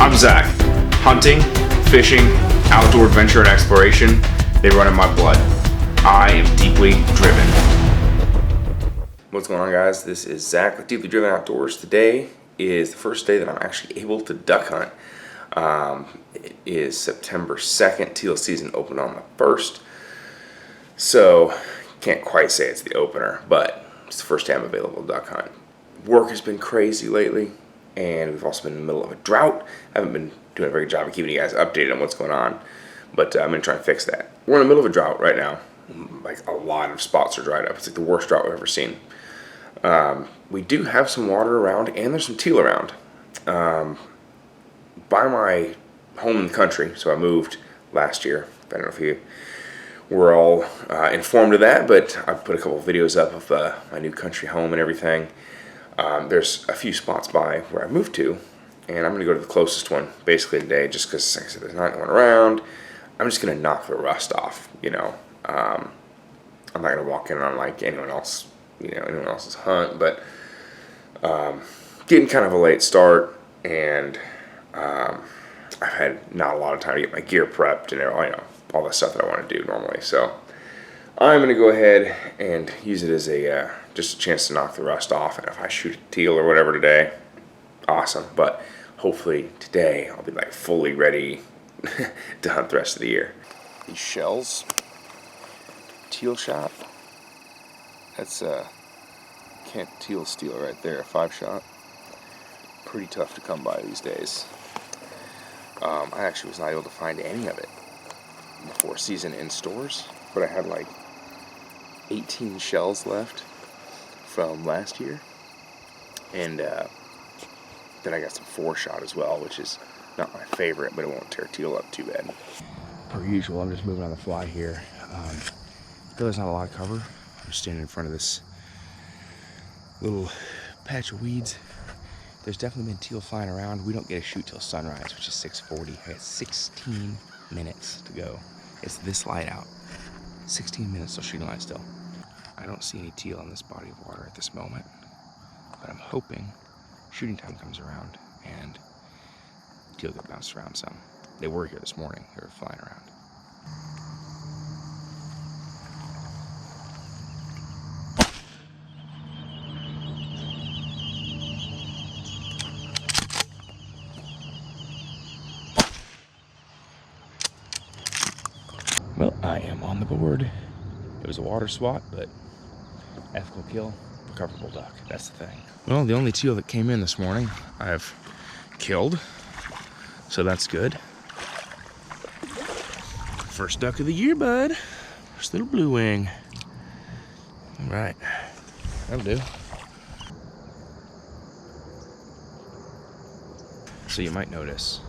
I'm Zach. Hunting, fishing, outdoor adventure, and exploration, they run in my blood. I am deeply driven. What's going on, guys? This is Zach with Deeply Driven Outdoors. Today is the first day that I'm actually able to duck hunt. It is September 2nd. Teal season opened on the 1st. So, can't quite say it's the opener, but it's the first day I'm available to duck hunt. Work has been crazy lately, and we've also been in the middle of a drought. I haven't been doing a very good job of keeping you guys updated on what's going on, but I'm going to try and fix that. We're in the middle of a drought right now. Like, a lot of spots are dried up. It's like the worst drought we've ever seen. We do have some water around, and there's some teal around. By my home in the country, so I moved last year. I don't know if you were all informed of that, but I put a couple of videos up of my new country home and everything. There's a few spots by where I moved to, and I'm going to go to the closest one basically today, just because, like I said, there's not one around. I'm just going to knock the rust off, you know. I'm not going to walk in on like anyone else, anyone else's hunt, but getting kind of a late start, and I've had not a lot of time to get my gear prepped and all the stuff that I want to do normally. So I'm going to go ahead and use it as a just a chance to knock the rust off. And if I shoot a teal or whatever today, awesome. But hopefully today I'll be like fully ready to hunt the rest of the year. These shells, teal shot. That's Kent teal steel right there, 5-shot. Pretty tough to come by these days. I actually was not able to find any of it before season in stores, but I had like 18 shells left from last year, and then I got some 4-shot as well, which is not my favorite, but it won't tear teal up too bad. Per usual, I'm just moving on the fly here. There's not a lot of cover. I'm standing in front of this little patch of weeds. There's definitely been teal flying around. We don't get a shoot till sunrise, which is 6:40. I got 16 minutes to go. It's this light out. 16 minutes till shooting light still. I don't see any teal in this body of water at this moment, but I'm hoping shooting time comes around and teal get bounced around some. They were here this morning. They were flying around. Well, I am on the board. It was a water swat, but ethical kill, recoverable duck. That's the thing. Well, the only teal that came in this morning, I've killed, so that's good. First duck of the year, bud. First little blue wing. All right, that'll do. So you might notice,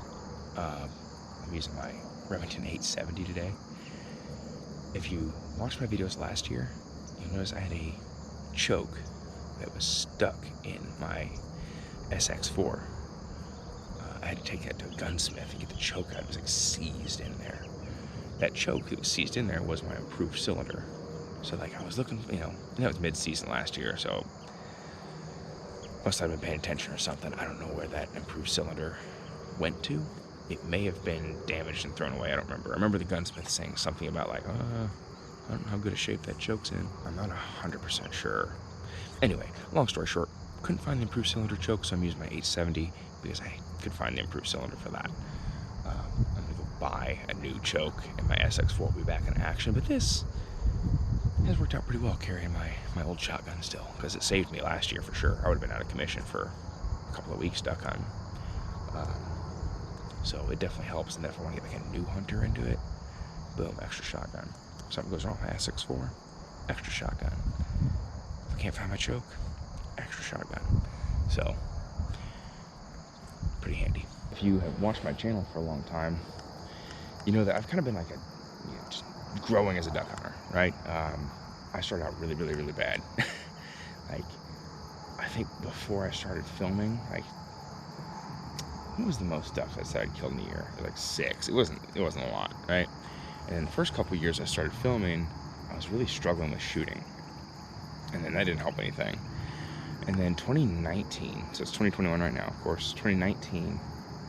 I'm using my Remington 870 today. If you watched my videos last year, you'll notice I had a choke that was stuck in my SX4. I had to take that to a gunsmith and get the choke out. It was like seized in there. That choke that was seized in there was my improved cylinder. So like I was looking, that was mid-season last year, so must have been paying attention or something. I don't know where that improved cylinder went to. It may have been damaged and thrown away. I don't remember. I remember the gunsmith saying something about like, I don't know how good a shape that choke's in. I'm not 100% sure. Anyway, long story short, couldn't find the improved cylinder choke, so I'm using my 870 because I could find the improved cylinder for that. I'm gonna go buy a new choke, and my SX4 will be back in action. But this has worked out pretty well carrying my old shotgun still, because it saved me last year for sure. I would have been out of commission for a couple of weeks duck hunting. So it definitely helps, and if I want to get like a new hunter into it, boom, extra shotgun. If something goes wrong with my SX4, extra shotgun. If I can't find my choke, extra shotgun. So, pretty handy. If you have watched my channel for a long time, you know that I've kind of been like just growing as a duck hunter, right? I started out really, really, really bad. Like, I think before I started filming, like, what was the most ducks I said I'd killed in a year? It was like 6. It wasn't a lot, right? And then the first couple of years I started filming, I was really struggling with shooting. And then that didn't help anything. And then 2019, so it's 2021 right now, of course, 2019,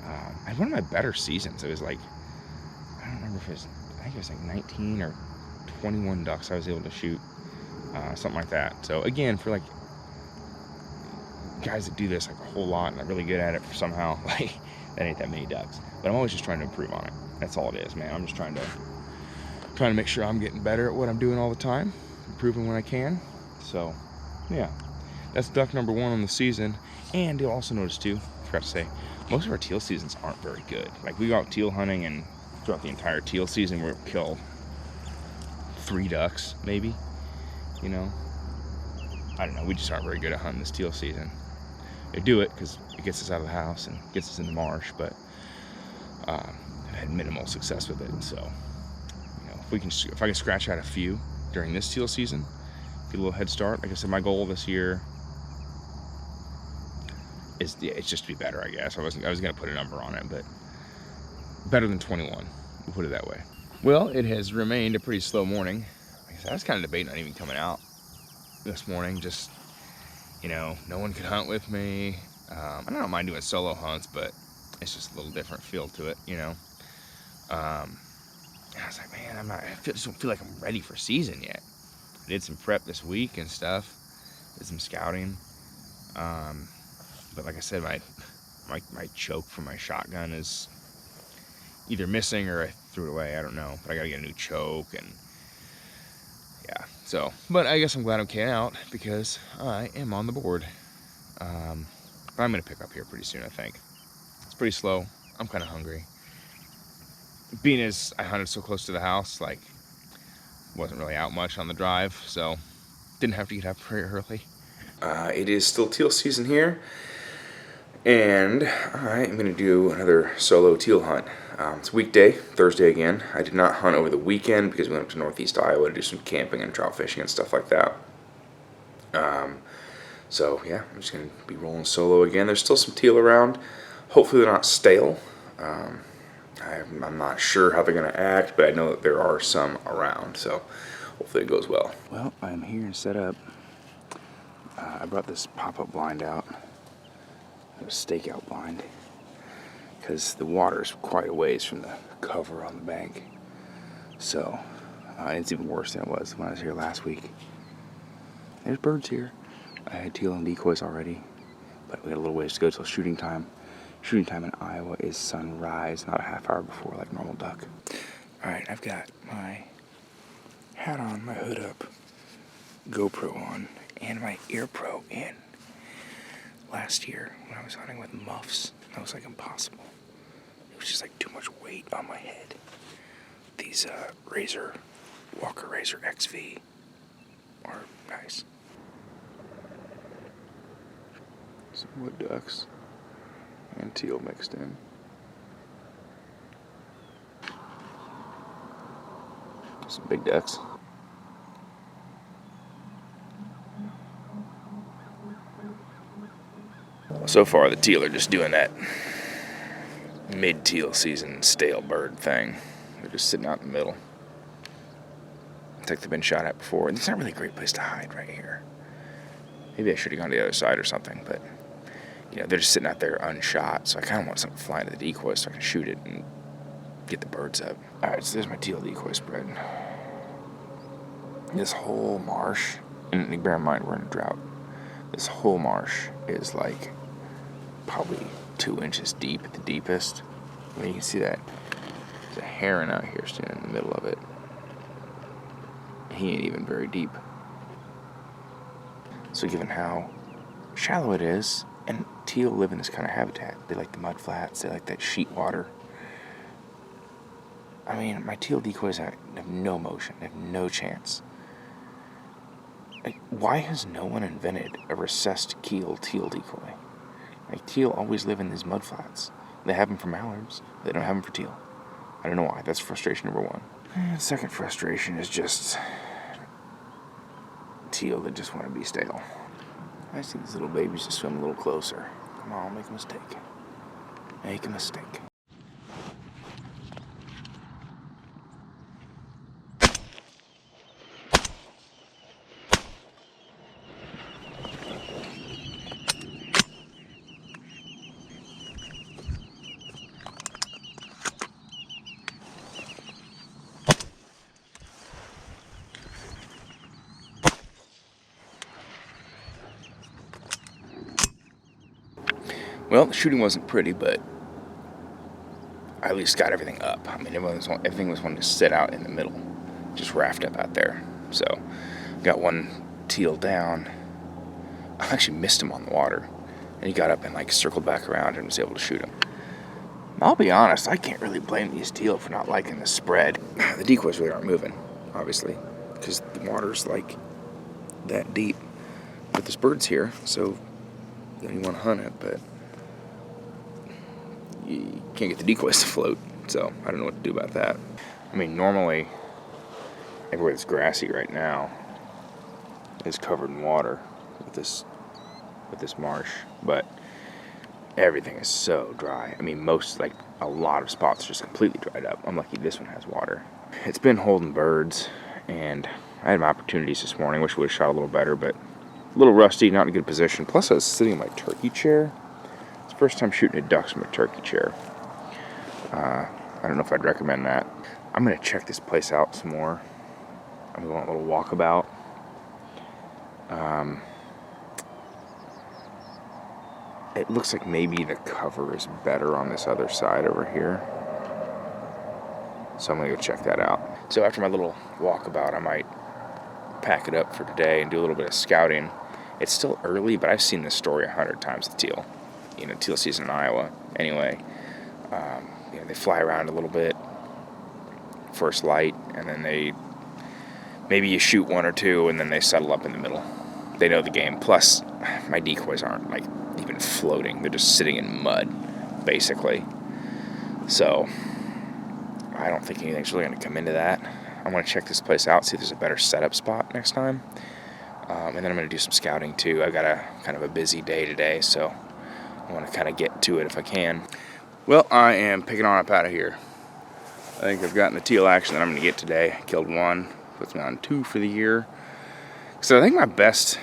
I had one of my better seasons. It was like, I don't remember if it was, I think it was like 19 or 21 ducks I was able to shoot, something like that. So again, for like guys that do this like a whole lot and are really good at it somehow, like that ain't that many ducks. But I'm always just trying to improve on it. That's all it is, man. I'm just trying to make sure I'm getting better at what I'm doing all the time, improving when I can. So yeah, that's duck number 1 on the season. And you'll also notice too, I forgot to say, most of our teal seasons aren't very good. Like we go out teal hunting, and throughout the entire teal season we'll kill 3 ducks maybe, you know. I don't know, we just aren't very good at hunting this teal season. We do it because it gets us out of the house and gets us in the marsh, but I've had minimal success with it. And so, you know, if I can scratch out a few during this teal season, get a little head start. Like I said, my goal this year is, yeah, it's just to be better, I guess. I was gonna put a number on it, but better than 21. We'll put it that way. Well, it has remained a pretty slow morning. Like I said, I was kind of debating on even coming out this morning. Just, you know, no one could hunt with me. I don't mind doing solo hunts, but it's just a little different feel to it, you know. And I was like, man, I just don't feel like I'm ready for season yet. I did some prep this week and stuff. Did some scouting. But like I said, my choke from my shotgun is either missing or I threw it away. I don't know. But I gotta get a new choke, and yeah. So, but I guess I'm glad I'm getting out because I am on the board. But I'm gonna pick up here pretty soon, I think. It's pretty slow. I'm kind of hungry. Being as I hunted so close to the house, like, wasn't really out much on the drive, so didn't have to get up very early. It is still teal season here, and I am going to do another solo teal hunt. It's a weekday, Thursday again. I did not hunt over the weekend because we went up to northeast Iowa to do some camping and trout fishing and stuff like that. So yeah, I'm just going to be rolling solo again. There's still some teal around. Hopefully they're not stale. I'm not sure how they're going to act, but I know that there are some around, so hopefully it goes well. Well, I'm here and set up. I brought this pop-up blind out, a stakeout blind, because the water is quite a ways from the cover on the bank. So it's even worse than it was when I was here last week. There's birds here. I had teal and decoys already, but we had a little ways to go till shooting time. Shooting time in Iowa is sunrise, not a half hour before like normal duck. Alright, I've got my hat on, my hood up, GoPro on, and my ear pro in. Last year, when I was hunting with muffs, that was like impossible. It was just like too much weight on my head. These Walker Razor XV are nice. Some wood ducks and teal mixed in. Some big ducks. So far, the teal are just doing that mid-teal season stale bird thing. They're just sitting out in the middle. It's like they've been shot at before. And it's not really a great place to hide right here. Maybe I should have gone to the other side or something, but you know, they're just sitting out there unshot, so I kind of want something flying to the decoy so I can shoot it and get the birds up. Alright, so there's my teal decoy spread. This whole marsh, and bear in mind we're in a drought, this whole marsh is like probably 2 inches deep at the deepest. I mean, you can see that there's a heron out here standing in the middle of it. He ain't even very deep. So given how shallow it is, and teal live in this kind of habitat, they like the mud flats, they like that sheet water. I mean, my teal decoys have no motion, they have no chance. Like, why has no one invented a recessed keel teal decoy? Like, teal always live in these mud flats. They have them for mallards, they don't have them for teal. I don't know why, that's frustration number 1. And second frustration is just teal that just want to be stale. I see these little babies just swim a little closer. Come on, make a mistake. Make a mistake. Well, the shooting wasn't pretty, but I at least got everything up. I mean, everything was wanting to sit out in the middle, just raft up out there. So, got one teal down. I actually missed him on the water, and he got up and like circled back around and was able to shoot him. I'll be honest, I can't really blame these teal for not liking the spread. The decoys really aren't moving, obviously, because the water's like that deep. But this bird's here, so you want to hunt it, but you can't get the decoys to float, so I don't know what to do about that. I mean, normally, everywhere that's grassy right now is covered in water with this marsh, but everything is so dry. I mean, a lot of spots are just completely dried up. I'm lucky this one has water. It's been holding birds, and I had my opportunities this morning. Wish I would have shot a little better, but a little rusty, not in a good position. Plus, I was sitting in my turkey chair. It's the first time shooting at ducks from a turkey chair. I don't know if I'd recommend that. I'm going to check this place out some more. I'm going on a little walkabout. It looks like maybe the cover is better on this other side over here. So I'm going to go check that out. So after my little walkabout, I might pack it up for today and do a little bit of scouting. It's still early, but I've seen this story 100 times with teal. You know, teal season in Iowa. Anyway, they fly around a little bit, first light, and then maybe you shoot one or two, and then they settle up in the middle. They know the game. Plus, my decoys aren't like even floating. They're just sitting in mud, basically. So, I don't think anything's really going to come into that. I'm going to check this place out, see if there's a better setup spot next time. And then I'm going to do some scouting, too. I've got a kind of a busy day today, so I want to kind of get to it if I can. Well, I am picking on up out of here. I think I've gotten the teal action that I'm going to get today. Killed one, puts me on 2 for the year. So I think my best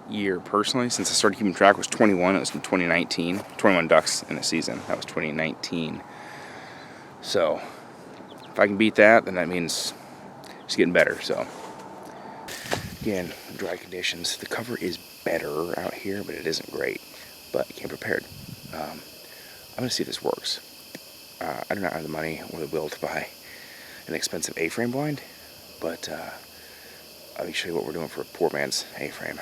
year personally, since I started keeping track, was 21. It was in 2019. 21 ducks in a season. That was 2019. So if I can beat that, then that means it's getting better. So again, dry conditions. The cover is better out here, but it isn't great. But I came prepared. I'm going to see if this works. I do not have the money or the will to buy an expensive A-frame blind, but let me show you what we're doing for a poor man's A-frame.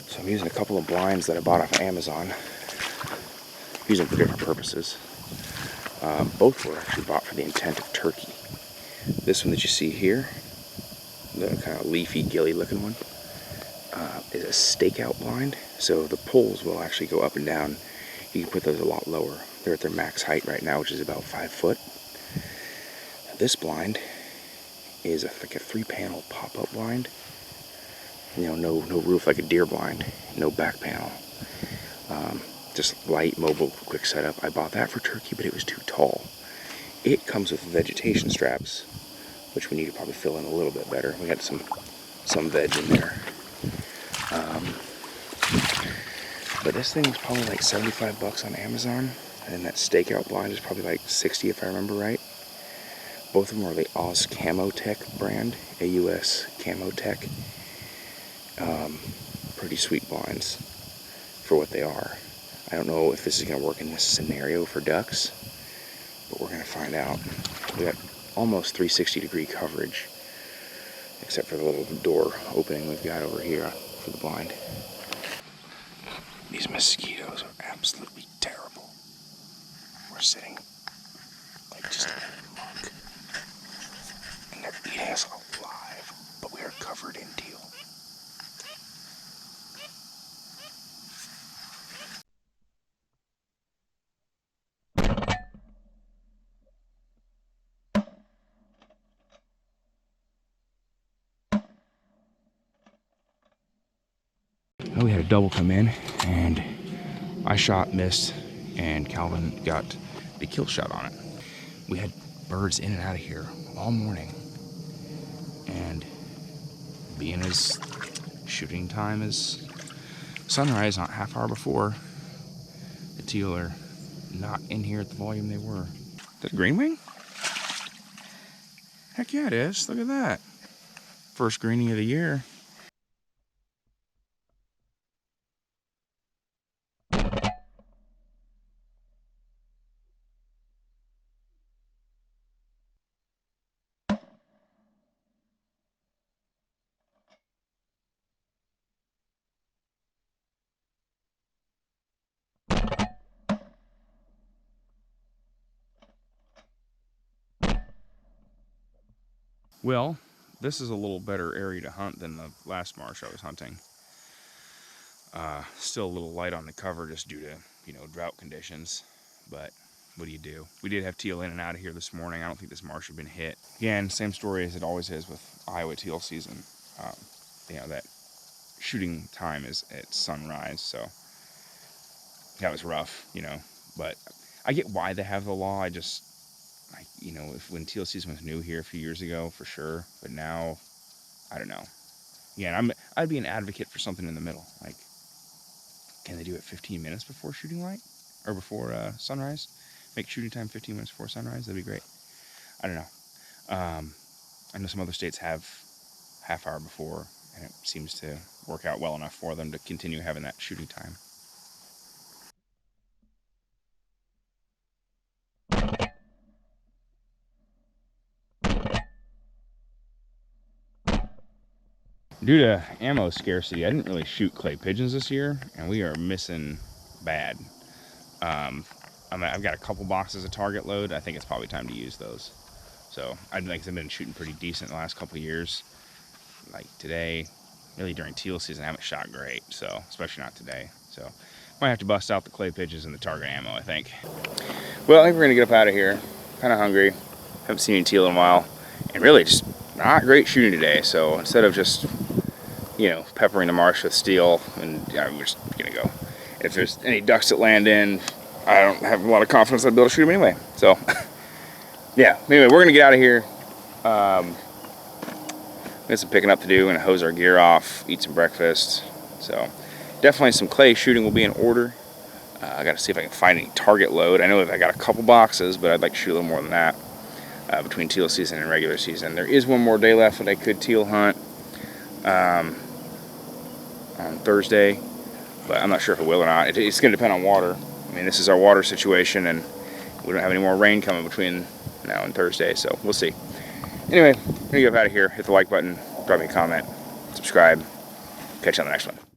So I'm using a couple of blinds that I bought off of Amazon. Using them for different purposes. Both were actually bought for the intent of turkey. This one that you see here, the kind of leafy, gilly looking one, is a stakeout blind. So the poles will actually go up and down. You can put those a lot lower. They're at their max height right now, which is about 5 foot. This blind is like a 3-panel pop-up blind. You know, no roof like a deer blind, no back panel. Just light, mobile, quick setup. I bought that for turkey, but it was too tall. It comes with vegetation straps, which we need to probably fill in a little bit better. We had some veg in there. But this thing was probably like $75 on Amazon, and that stakeout blind is probably like 60 if I remember right. Both of them are the Oz Camotech brand, AUS Camotech. Pretty sweet blinds for what they are. I don't know if this is going to work in this scenario for ducks, but we're going to find out. We got almost 360-degree coverage, except for the little door opening we've got over here for the blind. These mosquitoes are absolutely terrible. We're sitting like just in a muck, and they're eating us alive, but we are covered in teal. We had a double come in, and I shot, missed, and Calvin got the kill shot on it. We had birds in and out of here all morning, and being as shooting time is sunrise, not half hour before, the teal are not in here at the volume they were. Is that a green wing? Heck yeah, it is. Look at that. First greening of the year. Well, this is a little better area to hunt than the last marsh I was hunting. Still a little light on the cover just due to, you know, drought conditions. But what do you do? We did have teal in and out of here this morning. I don't think this marsh had been hit. Again, same story as it always is with Iowa teal season. You know, that shooting time is at sunrise, so that was rough, you know. But I get why they have the law. You know, when teal season was new here a few years ago, for sure. But now, I don't know. Yeah, I'd be an advocate for something in the middle. Like, can they do it 15 minutes before shooting light? Or before sunrise? Make shooting time 15 minutes before sunrise? That'd be great. I don't know. I know some other states have half hour before, and it seems to work out well enough for them to continue having that shooting time. Due to ammo scarcity, I didn't really shoot clay pigeons this year, and we are missing bad. I've got a couple boxes of target load. I think it's probably time to use those. So I've been shooting pretty decent the last couple of years. Like today, really during teal season, I haven't shot great, so especially not today. So might have to bust out the clay pigeons and the target ammo, I think. Well, I think we're gonna get up out of here. Kind of hungry. Haven't seen any teal in a while, and really just not great shooting today. So instead of just, you know, peppering the marsh with steel, and we're just gonna go. If there's any ducks that land in, I don't have a lot of confidence I'd be able to shoot them anyway. So yeah, anyway, we're gonna get out of here. We got some picking up to do and hose our gear off, eat some breakfast. So definitely some clay shooting will be in order. I got to see if I can find any target load. I know that I got a couple boxes, but I'd like to shoot a little more than that between teal season and regular season. There is one more day left that I could teal hunt on Thursday, but I'm not sure if it will or not. It's going to depend on water. I mean, this is our water situation, and we don't have any more rain coming between now and Thursday, so we'll see. Anyway, I'm going to get out of here. Hit the like button, drop me a comment, subscribe. Catch you on the next one.